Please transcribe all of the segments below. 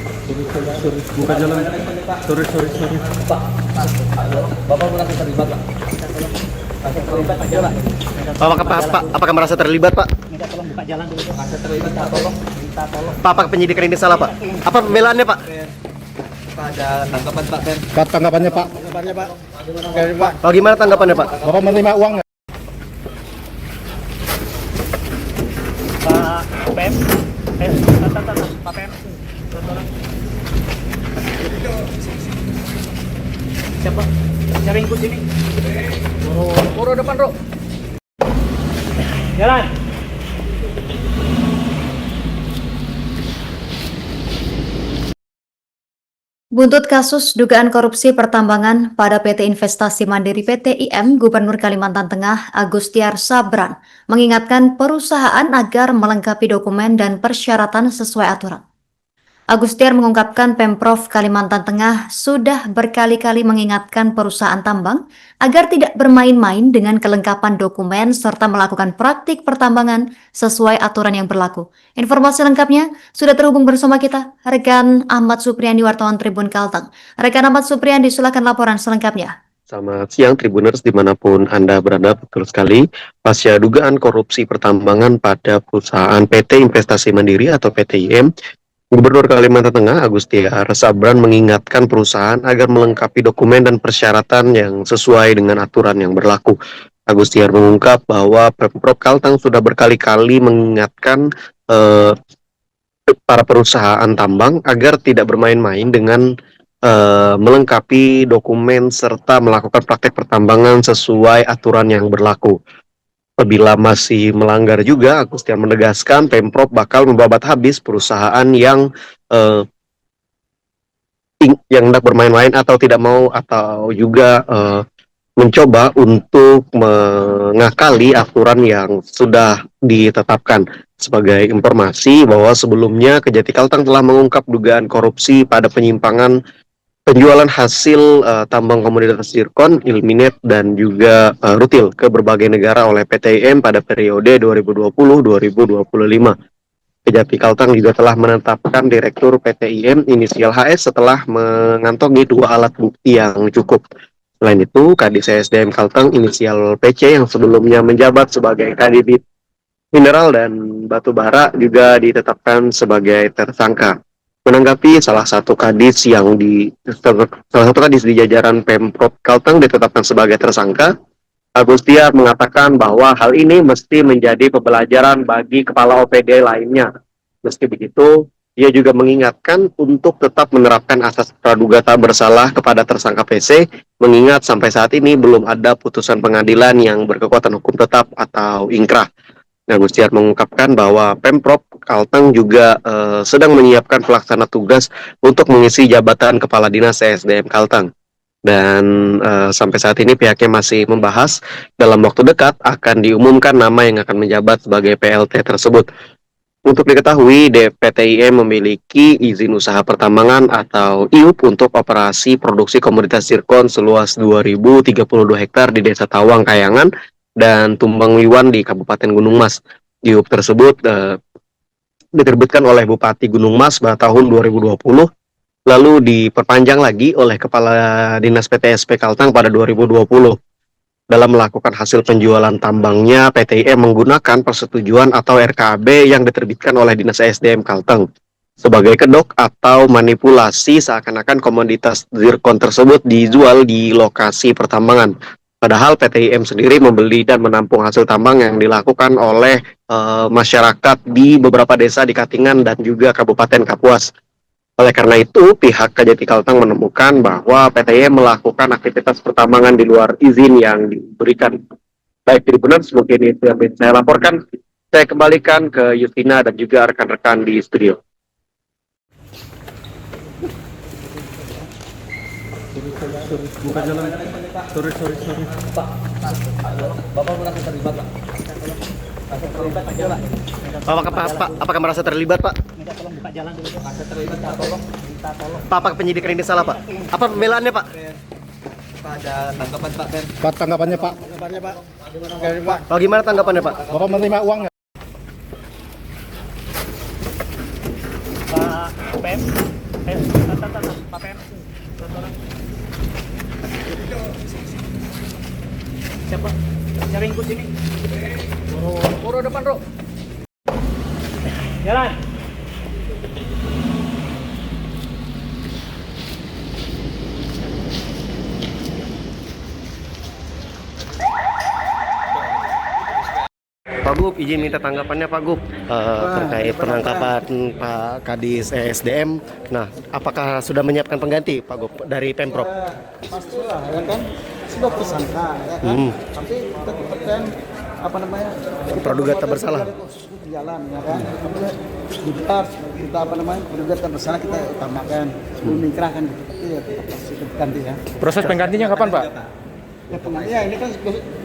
Sorry, buka jalan. Sorry. Pak, Bapak merasa terlibat, Pak? Merasa terlibat aja, Pak. Apakah merasa terlibat, Pak? Minta tolong buka jalan dulu, Pak. Merasa terlibat, minta tolong. Pak, apakah penyidikan ini salah, Pak? Apa pembelaannya, Pak? Pak, ada tanggapan, Pak, Ken? Pak, tanggapannya Pak. Pak. Oh, gimana tanggapannya, Pak? Bapak menerima uang nggak? Pak Pem. Pak Pem. Siapa? Siapa yang ikut sini? Ro depan, Ro. Jalan. Buntut kasus dugaan korupsi pertambangan pada PT Investasi Mandiri (PT-IM) Gubernur Kalimantan Tengah Agustiar Sabran mengingatkan perusahaan agar melengkapi dokumen dan persyaratan sesuai aturan. Agustiar mengungkapkan Pemprov Kalimantan Tengah sudah berkali-kali mengingatkan perusahaan tambang agar tidak bermain-main dengan kelengkapan dokumen serta melakukan praktik pertambangan sesuai aturan yang berlaku. Informasi lengkapnya sudah terhubung bersama kita, rekan Ahmad Supriyandi, wartawan Tribun Kalteng. Rekan Ahmad Supriyandi, silakan laporan selengkapnya. Selamat siang Tribuners dimanapun Anda berada, betul sekali. Pasca dugaan korupsi pertambangan pada perusahaan PT Investasi Mandiri atau PT-IM, Gubernur Kalimantan Tengah Agustiar Sabran mengingatkan perusahaan agar melengkapi dokumen dan persyaratan yang sesuai dengan aturan yang berlaku. Agustiar mengungkap bahwa Pemprov Kalteng sudah berkali-kali mengingatkan para perusahaan tambang agar tidak bermain-main dengan melengkapi dokumen serta melakukan praktek pertambangan sesuai aturan yang berlaku. Apabila masih melanggar juga, Agustiar menegaskan Pemprov bakal membabat habis perusahaan yang hendak bermain-main atau tidak mau atau juga mencoba untuk mengakali aturan yang sudah ditetapkan. Sebagai informasi bahwa sebelumnya Kejati Kalteng telah mengungkap dugaan korupsi pada penyimpangan penjualan hasil tambang komoditas zirkon, ilmenite, dan juga rutil ke berbagai negara oleh PT-IM pada periode 2020-2025. Kejati Kalteng juga telah menetapkan Direktur PT-IM inisial HS setelah mengantongi 2 alat bukti yang cukup. Selain itu, Kadis SDM Kalteng inisial PC yang sebelumnya menjabat sebagai Kadibit Mineral dan Batu Bara juga ditetapkan sebagai tersangka. Menanggapi salah satu kadis di jajaran Pemprov Kalteng ditetapkan sebagai tersangka, Agustiar mengatakan bahwa hal ini mesti menjadi pembelajaran bagi kepala OPD lainnya. Meski begitu, ia juga mengingatkan untuk tetap menerapkan asas praduga tak bersalah kepada tersangka PC, mengingat sampai saat ini belum ada putusan pengadilan yang berkekuatan hukum tetap atau ingkrah. Agustiar mengungkapkan bahwa Pemprov Kalteng juga sedang menyiapkan pelaksana tugas untuk mengisi jabatan Kepala Dinas SDM Kalteng. Dan sampai saat ini pihaknya masih membahas dalam waktu dekat akan diumumkan nama yang akan menjabat sebagai PLT tersebut. Untuk diketahui, PT-IM memiliki izin usaha pertambangan atau IUP untuk operasi produksi komoditas zirkon seluas 2.032 hektar di Desa Tawang, Kayangan, dan Tumbang Wiwan di Kabupaten Gunung Mas. IUP tersebut diterbitkan oleh Bupati Gunung Mas pada tahun 2020, lalu diperpanjang lagi oleh Kepala Dinas PTSP Kalteng pada 2020. Dalam melakukan hasil penjualan tambangnya, PT-IM menggunakan persetujuan atau RKAB yang diterbitkan oleh Dinas SDM Kalteng sebagai kedok atau manipulasi seakan-akan komoditas zirkon tersebut dijual di lokasi pertambangan. Padahal PT-IM sendiri membeli dan menampung hasil tambang yang dilakukan oleh masyarakat di beberapa desa di Katingan dan juga Kabupaten Kapuas. Oleh karena itu, pihak Kejati Kalteng menemukan bahwa PT-IM melakukan aktivitas pertambangan di luar izin yang diberikan. Baik, Tribuners, mungkin itu yang bisa saya laporkan. Saya kembalikan ke Justina dan juga rekan-rekan di studio. Buka jalan. Sorry. Pak, Bapak merasa terlibat, Pak? Merasa terlibat aja, Pak. Apakah merasa terlibat, Pak? Minta tolong buka jalan dulu, Pak. Merasa terlibat, minta tolong. Pak, apakah penyidikan ini salah, Pak? Apa pembelaannya, Pak? Pak, ada tanggapan, Pak, Ken? Pak, tanggapannya Pak. Pak. Oh, gimana tanggapannya, Pak? Bapak menerima uang nggak? Pak Pem. Siapa? Cari ikut sini. Puro depan, Bro. Jalan. Pak Gub, izin minta tanggapannya Pak Gub terkait penangkapan Pak Kadis ESDM. Nah, apakah sudah menyiapkan pengganti Pak Gub dari Pemprov? Pastilah ya kan. Sudah tersangka ya kan. Tapi kita tetapkan apa namanya? Praduga tak bersalah. Di jalan ya kan. Kita apa namanya? Praduga tak bersalah kita utamakan. Sebelum dikerahkan gitu. Tapi ya tetap pasti ganti ya. Proses penggantinya kapan, Pak? Ya penggantinya ini kan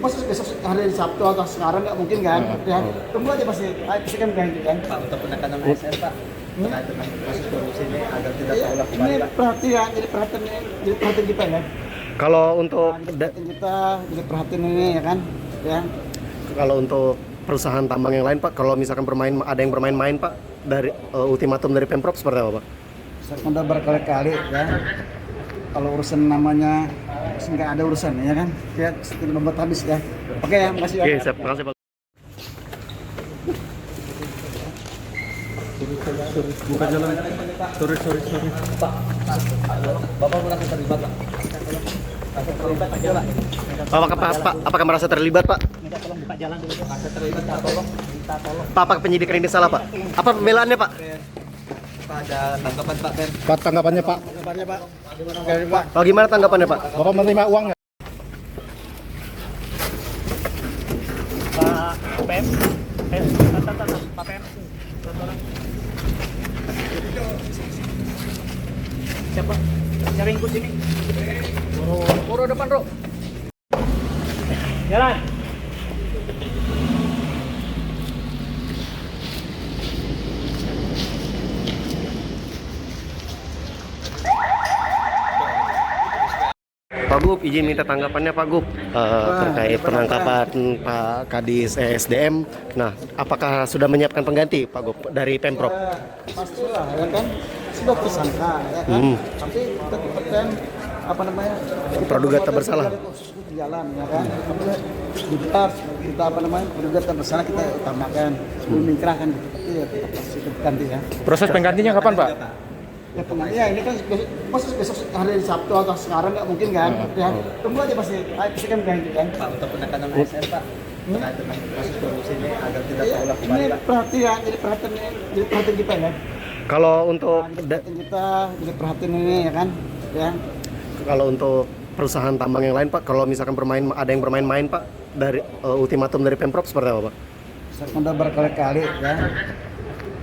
besok hari Sabtu atau sekarang nggak mungkin kan? Ya tunggu aja pasti kan ganti kan. Pak, untuk penekanan ASN, Pak. Terkait dengan kasus korupsi ini agar tidak terulang kembali, Ini Pak. perhatian, jadi perhatian kita ya. Kalau untuk Perhatian kita, jadi perhatian ini ya kan, ya. kalau untuk perusahaan tambang yang lain Pak, kalau misalkan ada yang bermain-main Pak dari ultimatum dari Pemprov seperti apa Pak? Saya udah berkali-kali ya. Kalau urusan namanya nggak ada urusan ya kan, ya seperti membuat habis ya. Oke ya, makasih ya. Oke, siap. Terima kasih Pak. Buka jalan. Sorry. Pak, Bapak merasa terlibat, Pak. Merasa terlibat aja, Pak. Apakah merasa terlibat Pak? Minta tolong buka jalan dulu. Merasa terlibat, minta tolong. Minta tolong. Pak, apakah penyidikan ini salah Pak? Apa pembelaannya Pak? Pak, ada tanggapan Pak Ben. Pak, tanggapannya Pak. Pak. Pak, gimana tanggapannya Pak? Bapak menerima uang nggak? Pak Ben. Pak Ben. Siapa? Cari ikut sini. Puro depan, Bro. Jalan. Pak Gub, izin minta tanggapannya Pak Gub terkait penangkapan Pak Kadis ESDM. Nah, apakah sudah menyiapkan pengganti Pak Gub dari Pemprov? Pastilah ya kan. Sudah tersangka ya kan. Tapi kita tetapkan apa namanya? Praduga tak bersalah. Di jalan ya kan. Tapi kita apa namanya? Praduga tak bersalah kita utamakan. Sebelum dikerahkan gitu. Tapi ya tetap pasti ganti ya. Proses penggantinya kapan, Pak? Ya penggantinya ini kan besok hari Sabtu atau sekarang nggak mungkin kan? Ya tunggu aja pasti kan ganti kan. Pak, untuk penekanan ASN, Pak. Terkait dengan kasus korupsi ini agar tidak terulang kembali, Ini Pak. perhatian, jadi perhatian kita ya. Kalau untuk Perhatian kita, jadi perhatian ini ya kan, ya. kalau untuk perusahaan tambang yang lain Pak, kalau misalkan ada yang bermain-main Pak dari ultimatum dari Pemprov seperti apa Pak? Saya udah berkali-kali ya.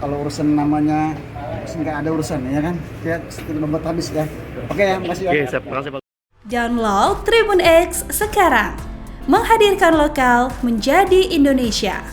Kalau urusan namanya nggak ada urusan ya kan, ya seperti membuat habis ya. Oke ya, makasih ya. Oke, siap. Terima kasih Pak. Download Tribun X sekarang. Menghadirkan lokal menjadi Indonesia.